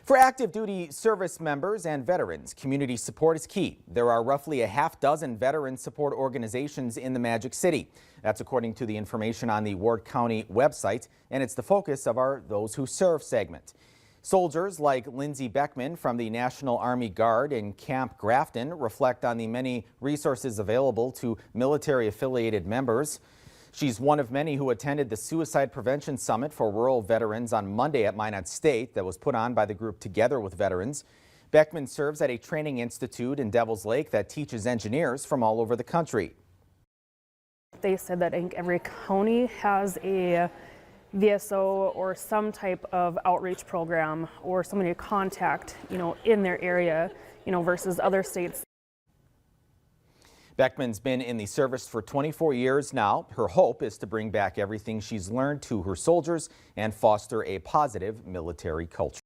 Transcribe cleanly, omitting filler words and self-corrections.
For active duty service members and veterans, community support is key. There are roughly a half dozen veteran support organizations in the Magic City. That's according to the information on the Ward County website, and it's the focus of our Those Who Serve segment. Soldiers like Lindsay Beckman from the National Army Guard in Camp Grafton reflect on the many resources available to military-affiliated members. She's one of many who attended the Suicide Prevention Summit for Rural Veterans on Monday at Minot State that was put on by the group Together with Veterans. Beckman serves at a training institute in Devils Lake that teaches engineers from all over the country. They said that I think every county has a VSO or some type of outreach program or somebody to contact, in their area, versus other states. Beckman's been in the service for 24 years now. Her hope is to bring back everything she's learned to her soldiers and foster a positive military culture.